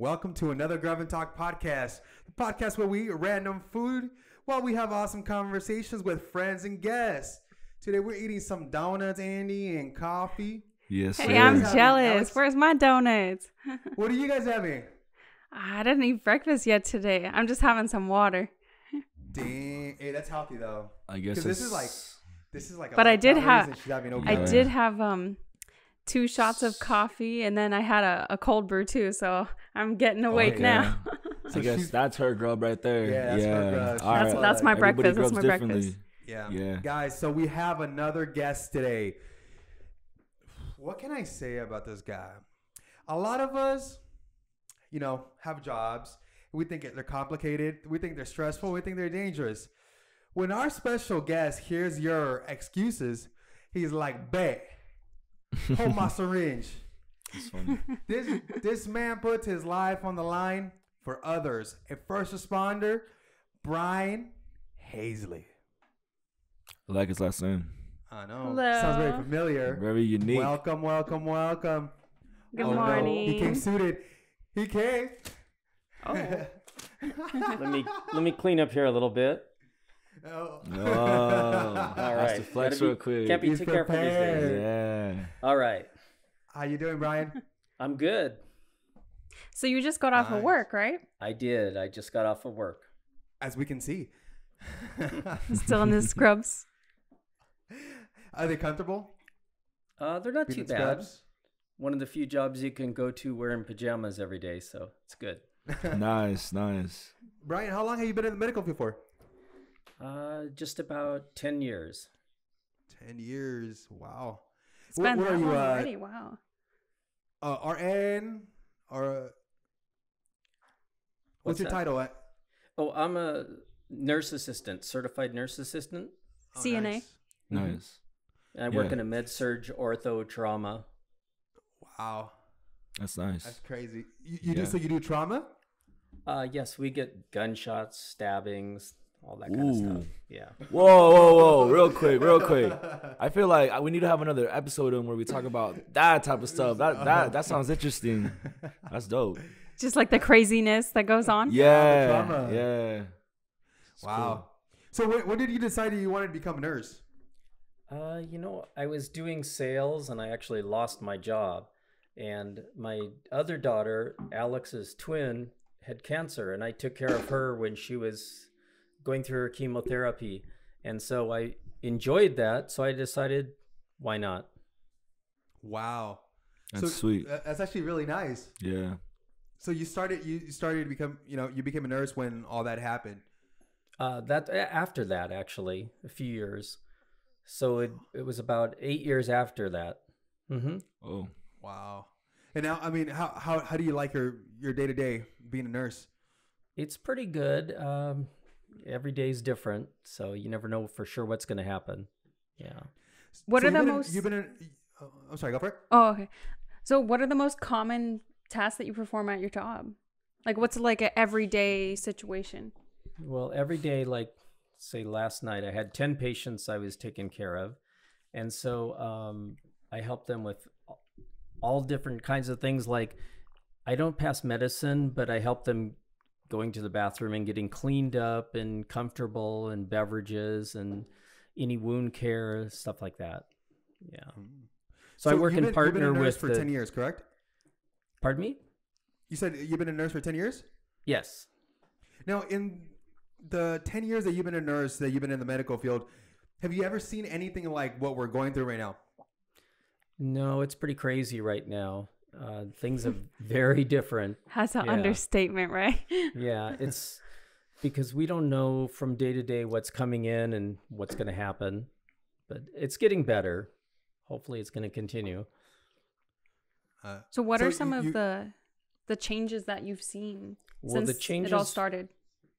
Welcome to another Grub'N Talk Podcast, the podcast where we eat random food while we have awesome conversations with friends and guests. Today we're eating some donuts, Andy, and coffee. Yes, Hey, sir. I'm Having jealous. Alex? Where's my donuts? What are you guys having? I didn't eat breakfast yet today. I'm just having some water. Dang, hey, that's healthy though. I guess Because this is like. But I did have- and she's having no I calories. did have 2 shots of coffee, and then I had a cold brew too. So I'm getting awake Okay. now. So I guess she's- that's her grub right there. Yeah, that's her grub. All That's- right. that's my Everybody breakfast. That's grubs my differently. breakfast. Yeah. Yeah. Guys, so we have another guest today. What can I say about this guy? A lot of us, have jobs. We think they're complicated. We think they're stressful. We think they're dangerous. When our special guest hears your excuses, he's like, bet. Hold my syringe. It's funny. This man puts his life on the line for others. A first responder, Bryan Hazlett. I like his last name. I know. Hello. Sounds very familiar. Very unique. Welcome. Good Oh, no. morning. He came suited. He came. Oh. Let me clean up here a little bit. Oh. Oh, All has right. to flex Gotta be- real quick. Can't be He's too careful these days. prepared. Yeah. All right. How you doing, Bryan? I'm good. So you just got off of Nice. work, right? I did. I just got off of work. As we can see. Still in the scrubs. Are they comfortable? They're not Being too in bad. scrubs? One of the few jobs you can go to wearing pajamas every day, so it's good. Nice. Bryan, how long have you been in the medical field for? Just about 10 years. 10 years. Wow. It's been what that are you, long already. Wow. RN? Or what's your that? title? Oh, I'm a nurse assistant, certified nurse assistant. Oh, CNA. nice. Nice. And I work Yeah. in a med-surg ortho trauma. Wow. That's nice. That's crazy. You Yeah. do so you do trauma? Yes, we get gunshots, stabbings, all that kind of stuff. Ooh. Yeah. Whoa. Real quick. I feel like we need to have another episode in where we talk about that type of stuff. That sounds interesting. That's dope. Just like the craziness that goes on. Yeah. trauma. Yeah. It's Wow. So when did you decide that you wanted to become a nurse? I was doing sales and I actually lost my job. And my other daughter, Alex's twin, had cancer, and I took care of her when she was going through her chemotherapy. And so I enjoyed that, so I decided, why not? Wow. That's sweet. That's actually really nice. Yeah. So you started to become, you became a nurse when all that happened. After that, actually, a few years. So it was about 8 years after that. Mm-hmm. Oh. Wow. And now, I mean, how do you like your day to day being a nurse? It's pretty good. Every day's different, so you never know for sure what's going to happen. Yeah. What So are the you've been in- most? You've been in. I'm sorry. Go for it. Oh, okay. So what are the most common tasks that you perform at your job? Like what's like an everyday situation? Well, every day, like say last night, I had 10 patients I was taking care of. And so I helped them with all different kinds of things. Like I don't pass medicine, but I help them going to the bathroom and getting cleaned up and comfortable, and beverages and any wound care, stuff like that. Yeah. So I work in partner You've been a nurse with for 10 years, correct? Pardon me? You said you've been a nurse for 10 years? Yes. Now, in the 10 years that you've been a nurse, that you've been in the medical field, have you ever seen anything like what we're going through right now? No, it's pretty crazy right now. Things are very different. That's an Yeah. understatement, right? Yeah, it's because we don't know from day to day what's coming in and what's going to happen, but it's getting better. Hopefully it's going to continue. So what So are some you- of the changes that you've seen Well, since it all started?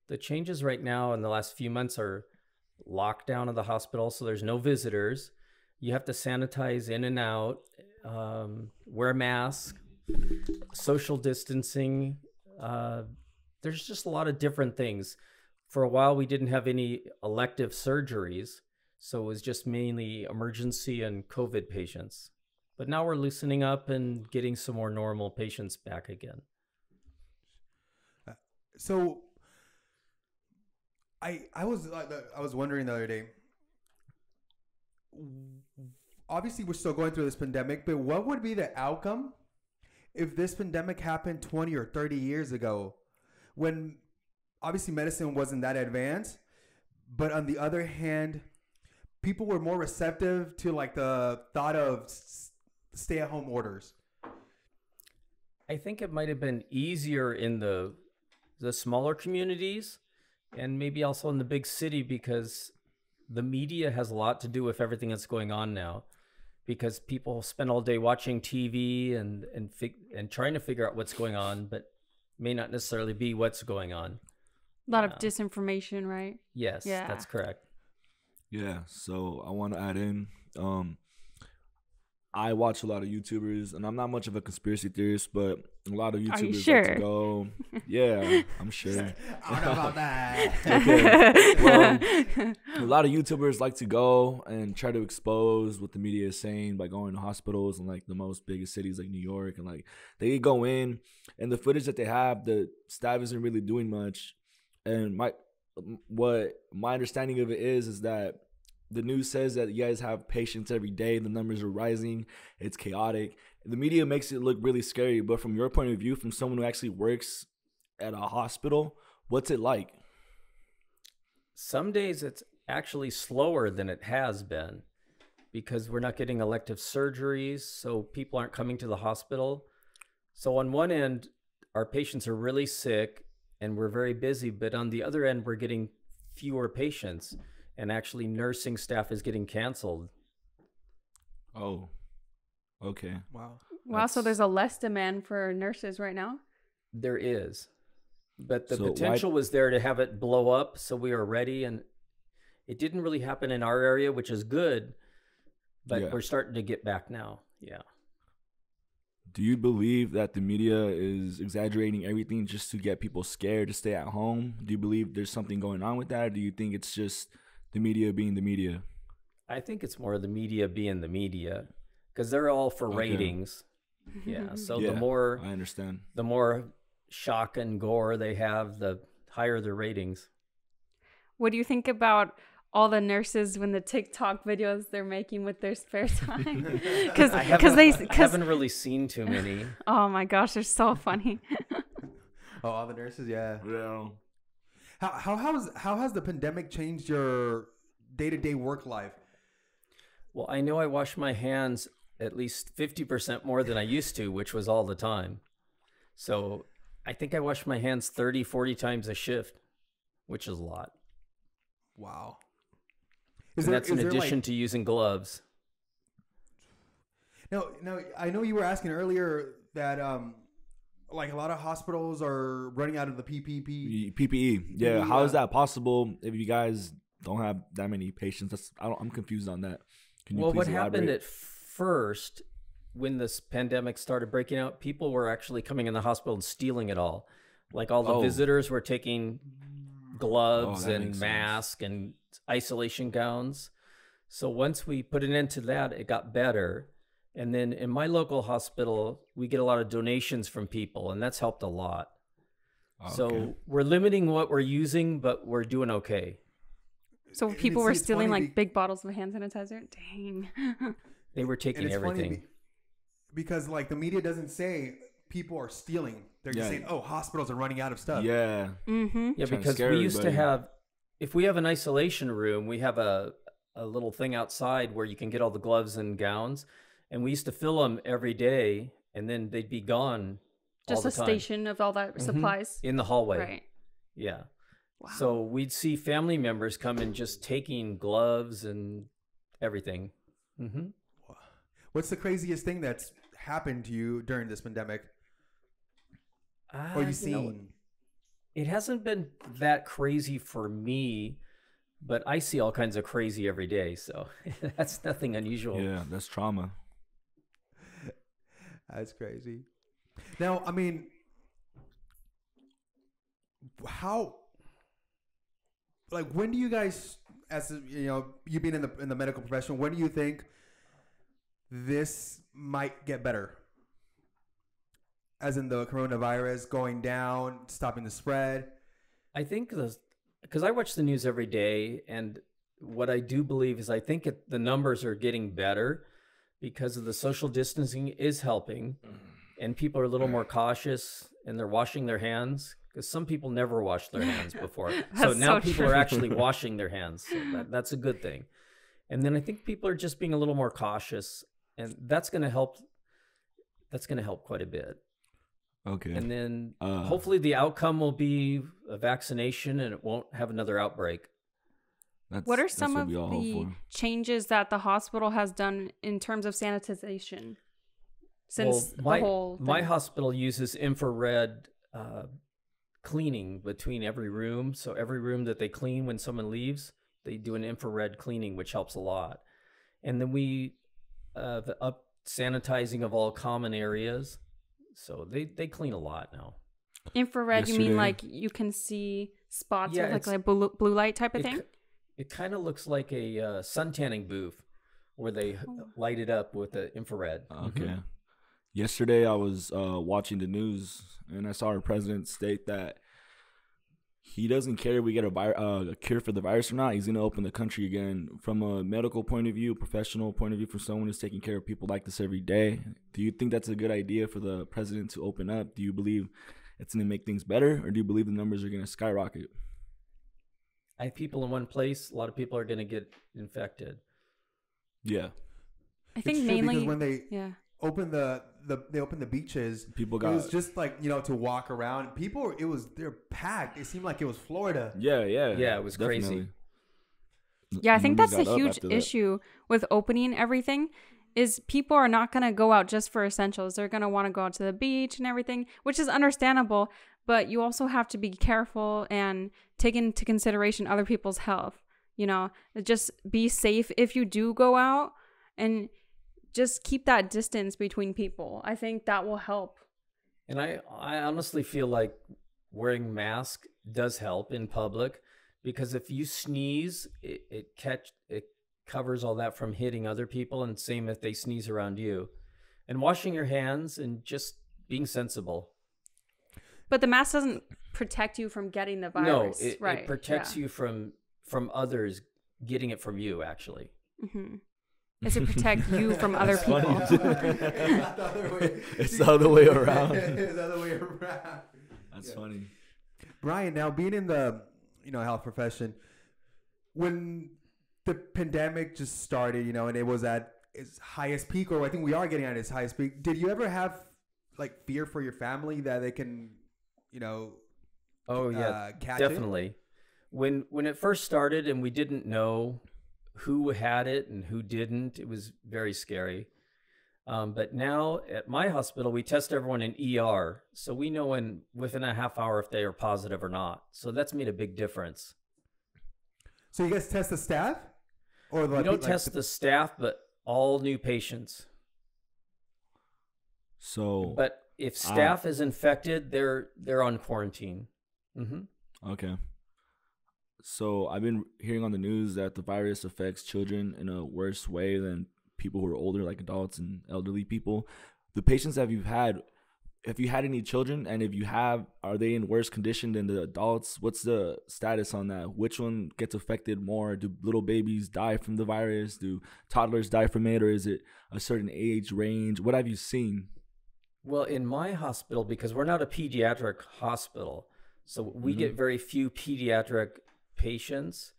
The changes right now in the last few months are lockdown of the hospital, so there's no visitors. You have to sanitize in and out, wear a mask, social distancing. There's just a lot of different things. For a while, we didn't have any elective surgeries, so it was just mainly emergency and COVID patients. But now we're loosening up and getting some more normal patients back again. So I was wondering the other day. Obviously, we're still going through this pandemic, but what would be the outcome if this pandemic happened 20 or 30 years ago, when obviously medicine wasn't that advanced, but on the other hand, people were more receptive to like the thought of stay-at-home orders? I think it might have been easier in the smaller communities and maybe also in the big city, because the media has a lot to do with everything that's going on now, because people spend all day watching TV and trying to figure out what's going on, but may not necessarily be what's going on. A lot of disinformation, right? Yes, Yeah. that's correct. Yeah, so I want to add in, I watch a lot of YouTubers, and I'm not much of a conspiracy theorist, but a lot of YouTubers Are you sure? like to go. Yeah, I'm sure. I don't know about that. Okay. Well, a lot of YouTubers like to go and try to expose what the media is saying by going to hospitals in like the most biggest cities like New York, and like they go in, and the footage that they have, the staff isn't really doing much. And my understanding of it is that the news says that you guys have patients every day. The numbers are rising. It's chaotic. The media makes it look really scary. But from your point of view, from someone who actually works at a hospital, what's it like? Some days it's actually slower than it has been because we're not getting elective surgeries, so people aren't coming to the hospital. So on one end, our patients are really sick and we're very busy, but on the other end, we're getting fewer patients. And actually, nursing staff is getting canceled. Oh, okay. Wow, so there's a less demand for nurses right now? There is. But the So potential was there to have it blow up, so we are ready. And it didn't really happen in our area, which is good. But we're starting to get back now. Yeah. Do you believe that the media is exaggerating everything just to get people scared to stay at home? Do you believe there's something going on with that? Or do you think it's just the media being the media? I think it's more the media being the media, because they're all for ratings. Yeah. So the more I understand, the more shock and gore they have, the higher the ratings. What do you think about all the nurses when the TikTok videos they're making with their spare time? Because I haven't really seen too many. Oh my gosh, they're so funny. Oh, all the nurses, yeah. Yeah. How has the pandemic changed your day-to-day work life? Well, I know I wash my hands at least 50% more than I used to, which was all the time. So I think I wash my hands 30, 40 times a shift, which is a lot. Wow. That's in addition to using gloves. No, I know you were asking earlier that like a lot of hospitals are running out of the PPE. Yeah, how is that possible if you guys don't have that many patients? I'm confused on that. Can you please what elaborate? happened at first when this pandemic started breaking out, people were actually coming in the hospital and stealing it all. Like all the visitors were taking gloves and masks and isolation gowns. So once we put an end to that, it got better. And then in my local hospital, we get a lot of donations from people, and that's helped a lot. Okay. So we're limiting what we're using, but we're doing okay. So people were stealing like big bottles of hand sanitizer? Dang. They were taking everything. Because like the media doesn't say people are stealing. They're just saying, oh, hospitals are running out of stuff. Yeah. Mm-hmm. Yeah, because we used to have, if we have an isolation room, we have a little thing outside where you can get all the gloves and gowns. And we used to fill them every day, and then they'd be gone. Just all the a station of all that supplies in the hallway. Right. Yeah. Wow. So we'd see family members come and just taking gloves and everything. Mm-hmm. What's the craziest thing that's happened to you during this pandemic? Or you've seen? It hasn't been that crazy for me, but I see all kinds of crazy every day. So that's nothing unusual. Yeah, that's trauma. That's crazy. Now, I mean, when do you guys, as you being in the medical profession, when do you think this might get better? as in the coronavirus going down, stopping the spread? I think because I watch the news every day, and what I do believe is I think the numbers are getting better because of the social distancing is helping, and people are a little more cautious and they're washing their hands, because some people never washed their hands before. So now people are actually washing their hands. So that's a good thing. And then I think people are just being a little more cautious, and that's going to help. That's going to help quite a bit. Okay. And then hopefully the outcome will be a vaccination and it won't have another outbreak. What are some of the changes that the hospital has done in terms of sanitization since the whole thing? My hospital uses infrared cleaning between every room. So every room that they clean when someone leaves, they do an infrared cleaning, which helps a lot. And then we the up sanitizing of all common areas. So they clean a lot now. Infrared, you mean like you can see spots with like blue light type of thing? It kind of looks like a sun tanning booth where they light it up with the infrared. Okay. Mm-hmm. Yesterday I was watching the news and I saw our president state that he doesn't care if we get a cure for the virus or not. He's going to open the country again. From a medical point of view, professional point of view, from someone who's taking care of people like this every day, do you think that's a good idea for the president to open up? Do you believe it's going to make things better, or do you believe the numbers are going to skyrocket? I have people in one place. A lot of people are going to get infected. Yeah. I think mainly because when they opened the beaches, people got, it was just like, to walk around. They're packed. It seemed like it was Florida. Yeah, it was definitely crazy. Yeah, I think that's a huge issue with opening everything, is people are not going to go out just for essentials. They're going to want to go out to the beach and everything, which is understandable, but you also have to be careful and take into consideration other people's health. Just be safe if you do go out, and just keep that distance between people. I think that will help. And I honestly feel like wearing mask does help in public, because if you sneeze, it covers all that from hitting other people, and same if they sneeze around you. And washing your hands and just being sensible. But the mask doesn't protect you from getting the virus. No, it protects you from others getting it from you, actually. Mm-hmm. Is to protect you from other people. It's the other way around. It's the other way around. That's funny. Bryan, now being in the health profession, when the pandemic just started, and it was at its highest peak, or I think we are getting at its highest peak, did you ever have like fear for your family that they can, catch definitely. it? When it first started and we didn't know who had it and who didn't, it was very scary. But now at my hospital, we test everyone in ER. So we know within a half hour if they are positive or not. So that's made a big difference. So you guys test the staff? Or we don't test the staff, but all new patients. But if staff is infected, they're on quarantine. Mm-hmm. Okay. So I've been hearing on the news that the virus affects children in a worse way than people who are older, like adults and elderly people. The patients that you've had, have you had any children? And if you have, are they in worse condition than the adults? What's the status on that? Which one gets affected more? Do little babies die from the virus? Do toddlers die from it? Or is it a certain age range? What have you seen? Well, in my hospital, because we're not a pediatric hospital, so we get very few pediatric patients.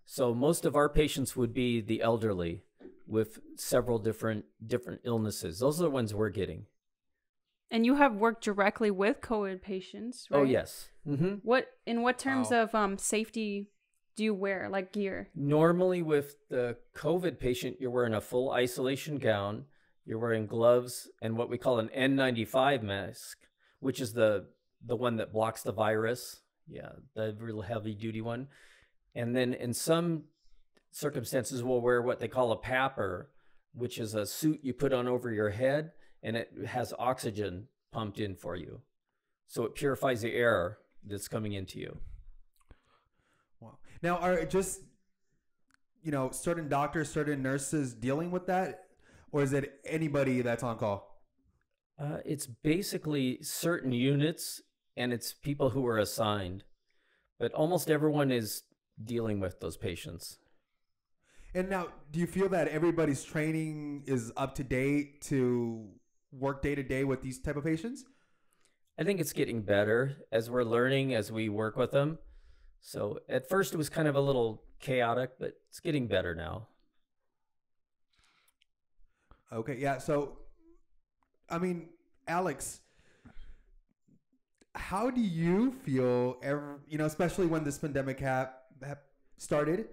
So most of our patients would be the elderly with several different illnesses. Those are the ones we're getting. And you have worked directly with COVID patients, right? Oh, yes. Mm-hmm. In what terms of safety do you wear, like gear? Normally with the COVID patient, you're wearing a full isolation gown, you're wearing gloves, and what we call an N95 mask, which is the one that blocks the virus. Yeah, the real heavy duty one. And then in some circumstances, we'll wear what they call a PAPR, which is a suit you put on over your head, and it has oxygen pumped in for you. So it purifies the air that's coming into you. Wow. Now, are just, certain doctors, certain nurses dealing with that? Or is it anybody that's on call? It's basically certain units, and it's people who are assigned. But almost everyone is dealing with those patients. And now, do you feel that everybody's training is up to date to work day to day with these type of patients? I think it's getting better as we're learning, as we work with them. So at first it was kind of a little chaotic, but it's getting better now. Okay, yeah. So, I mean, Alex, how do you feel, especially when this pandemic started,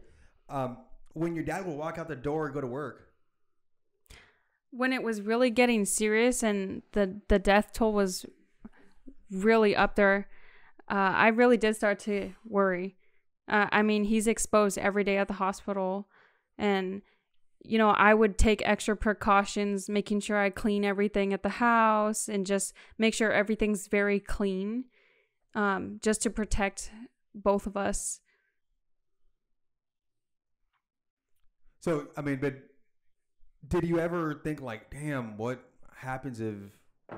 when your dad would walk out the door and go to work? When it was really getting serious and the death toll was really up there, I really did start to worry. I mean, he's exposed every day at the hospital, and I would take extra precautions, making sure I clean everything at the house and just make sure everything's very clean, just to protect both of us. So, I mean, but did you ever think like, damn, what happens if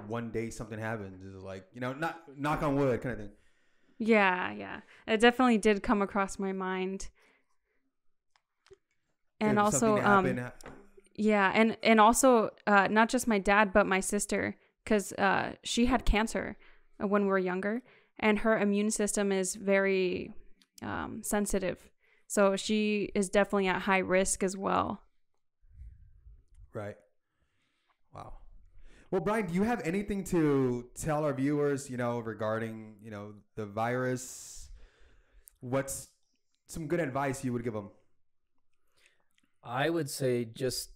one day something happens? Is it like, not knock on wood kind of thing? Yeah. It definitely did come across my mind. And If also, something happened, yeah, and also not just my dad, but my sister, because she had cancer when we were younger, and her immune system is very sensitive. So she is definitely at high risk as well. Right. Wow. Well, Bryan, do you have anything to tell our viewers, regarding, the virus? What's some good advice you would give them? I would say just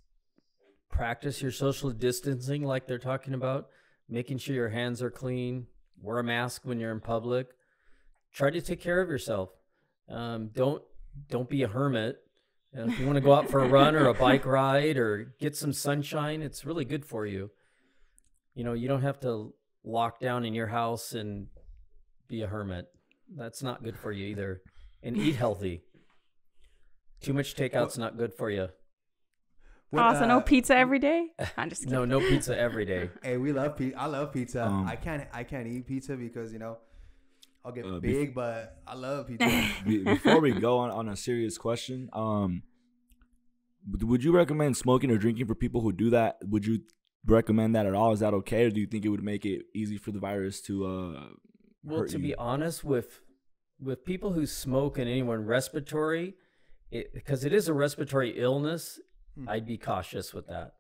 practice your social distancing like they're talking about, making sure your hands are clean, wear a mask when you're in public, try to take care of yourself. Don't be a hermit. If you want to go out for a run or a bike ride or get some sunshine, it's really good for you. You don't have to lock down in your house and be a hermit. That's not good for you either. And eat healthy. Too much takeout's not good for you. Also, no pizza every day? I'm just kidding. No pizza every day. Hey, we love pizza. I love pizza. I can't eat pizza because, I'll get big, but I love pizza. Before we go on a serious question, would you recommend smoking or drinking for people who do that? Would you recommend that at all? Is that okay? Or do you think it would make it easy for the virus to Well, to be honest, with people who smoke and anyone respiratory, because it is a respiratory illness, I'd be cautious with that.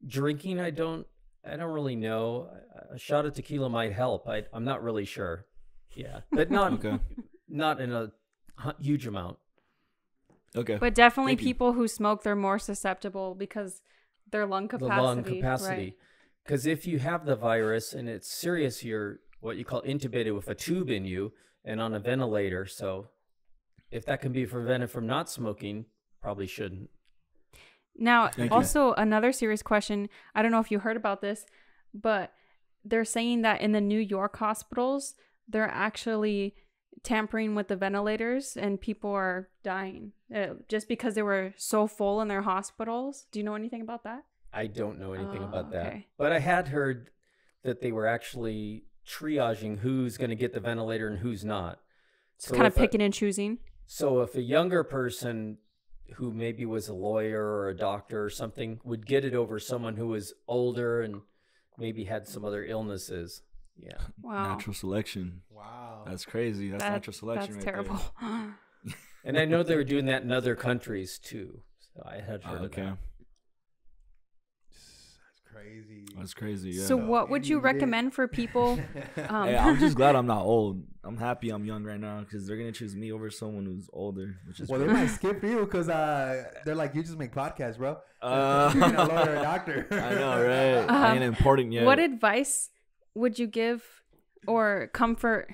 Drinking, I don't really know. A shot of tequila might help. I'm not really sure. Yeah, but not okay. Not in a huge amount. Okay. But definitely people who smoke, they're more susceptible because their lung capacity. The lung capacity. Because if you have the virus and it's serious, you're what you call intubated with a tube in you and on a ventilator. So if that can be prevented from not smoking, probably shouldn't. Now, also another serious question. I don't know if you heard about this, but they're saying that in the New York hospitals, they're actually tampering with the ventilators and people are dying just because they were so full in their hospitals. Do you know anything about that? I don't know anything about that. Okay. But I had heard that they were actually triaging who's going to get the ventilator and who's not. So kind of picking and choosing. So if a younger person who maybe was a lawyer or a doctor or something would get it over someone who was older and maybe had some other illnesses. Yeah. Wow. Natural selection. Wow. That's crazy. That's natural selection. That's right terrible. And I know they were doing that in other countries too. So I had heard of that. Crazy. That's crazy. Yeah. So what would you recommend for people? Hey, I'm just glad I'm not old. I'm happy I'm young right now because they're gonna choose me over someone who's older, which is they might skip you because they're like, you just make podcasts, bro. You're a lawyer or a doctor. I know, right? I ain't important yet. What advice would you give or comfort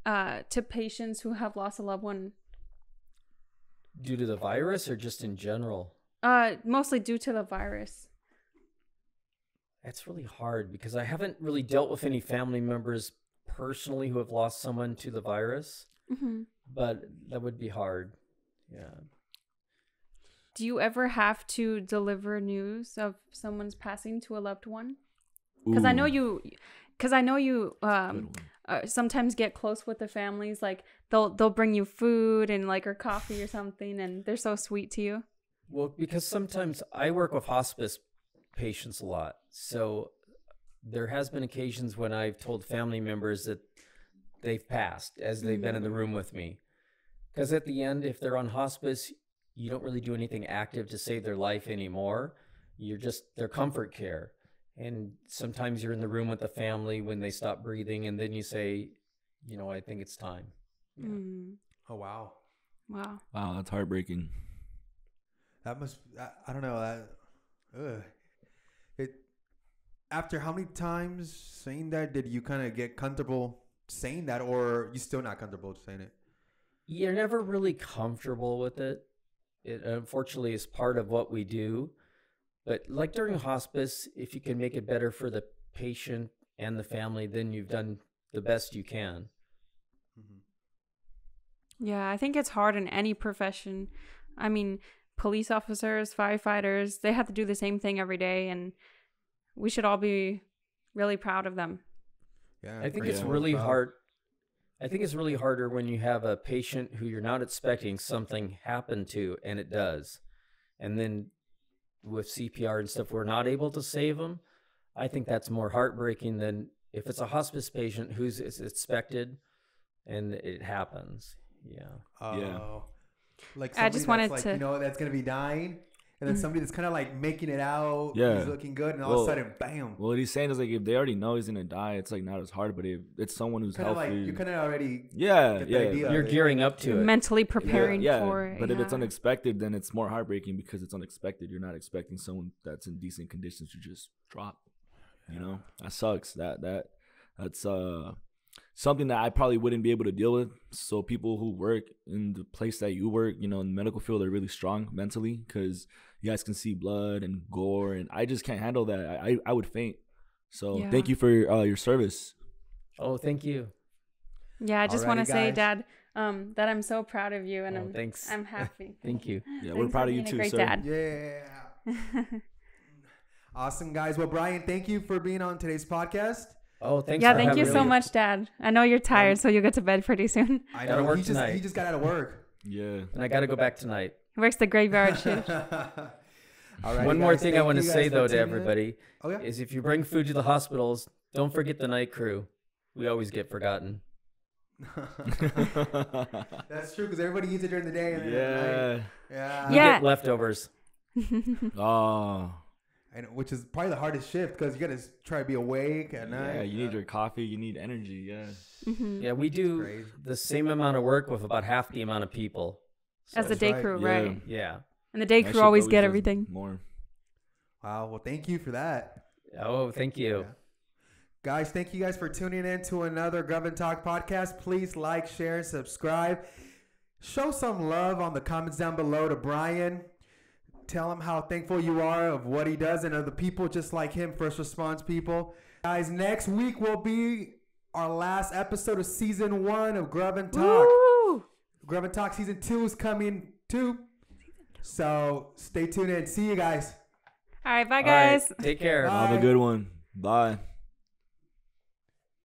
to patients who have lost a loved one? Due to the virus or just in general? Mostly due to the virus. That's really hard because I haven't really dealt with any family members personally who have lost someone to the virus, but that would be hard. Yeah. Do you ever have to deliver news of someone's passing to a loved one? Because I Ooh, know you. Because I know you. good one. Sometimes get close with the families. Like they'll bring you food and like or coffee or something, and they're so sweet to you. Well, because sometimes I work with hospice patients a lot. So there has been occasions when I've told family members that they've passed as they've been in the room with me. Because at the end, if they're on hospice, you don't really do anything active to save their life anymore. You're just their comfort care. And sometimes you're in the room with the family when they stop breathing, and then you say, I think it's time. Yeah. Oh, wow. Wow. Wow, that's heartbreaking. That must, I don't know. After how many times saying that, did you kind of get comfortable saying that, or you still not comfortable saying it? You're never really comfortable with it. It unfortunately is part of what we do. But like during hospice, if you can make it better for the patient and the family, then you've done the best you can. Yeah, I think it's hard in any profession. I mean, police officers, firefighters, they have to do the same thing every day, and we should all be really proud of them. Yeah, I think for it's sure. really hard. I think it's really harder when you have a patient who you're not expecting something happen to, and it does. And then with CPR and stuff, we're not able to save them. I think that's more heartbreaking than if it's a hospice patient who's expected and it happens. Yeah. Yeah. Like I just wanted that's to- that's gonna be dying, and then somebody that's kind of like making it out. Yeah. He's looking good, and all of a sudden, bam. Well, what he's saying is like if they already know he's gonna die, it's like not as hard. But if it's someone who's Kind of healthy, like you kind of already. yeah, get the yeah, idea. You're gearing up to it. Mentally preparing yeah. for it. But if it's yeah. unexpected, then it's more heartbreaking because it's unexpected. You're not expecting someone that's in decent conditions to just drop. That sucks. That's something that I probably wouldn't be able to deal with. So people who work in the place that you work, in the medical field, are really strong mentally because you guys can see blood and gore, and I just can't handle that. I would faint. So Yeah. thank you for your service. Oh, thank you. Yeah, I just want to Alrighty, say, guys. Dad, that I'm so proud of you, and Oh, thanks. I'm happy. Thank you. Yeah, Thanks we're for proud of you being a too, great sir. dad. Yeah. Awesome, guys. Well, Bryan, thank you for being on today's podcast. Oh, thanks. Yeah, for thank you having so me. much, Dad. I know you're tired, so you'll get to bed pretty soon. I Gotta know work he tonight. just got out of work. Yeah. And I got to go back tonight. He works the graveyard shift. Alrighty, One more guys, thing I thank want to you say, guys for though, to tuning in. everybody Oh, yeah. is if you bring food to the hospitals, don't forget the night crew. We always get forgotten. That's true because everybody eats it during the day. And then at Yeah. night. Yeah. You Yeah. get leftovers. Oh. And which is probably the hardest shift because you got to try to be awake at night. Yeah, you need your coffee. You need energy. Yeah. Yeah, we do crazy. the same amount of work with about half the amount of people. So, As the That's day right. crew, Yeah. right? yeah. And the day My crew shift always get does everything. more. Wow. Well, thank you for that. Oh, thank you. Yeah. Guys, thank you guys for tuning in to another Grub'N Talk podcast. Please like, share, and subscribe. Show some love on the comments down below to Bryan. Tell him how thankful you are of what he does and of the people just like him, first response people. Guys, next week will be our last episode of season 1 of Grub'N Talk. Woo! Grub'N Talk season 2 is coming too. So stay tuned in. See you guys. All right, bye, All right, guys. take care. Bye. Have a good one. Bye.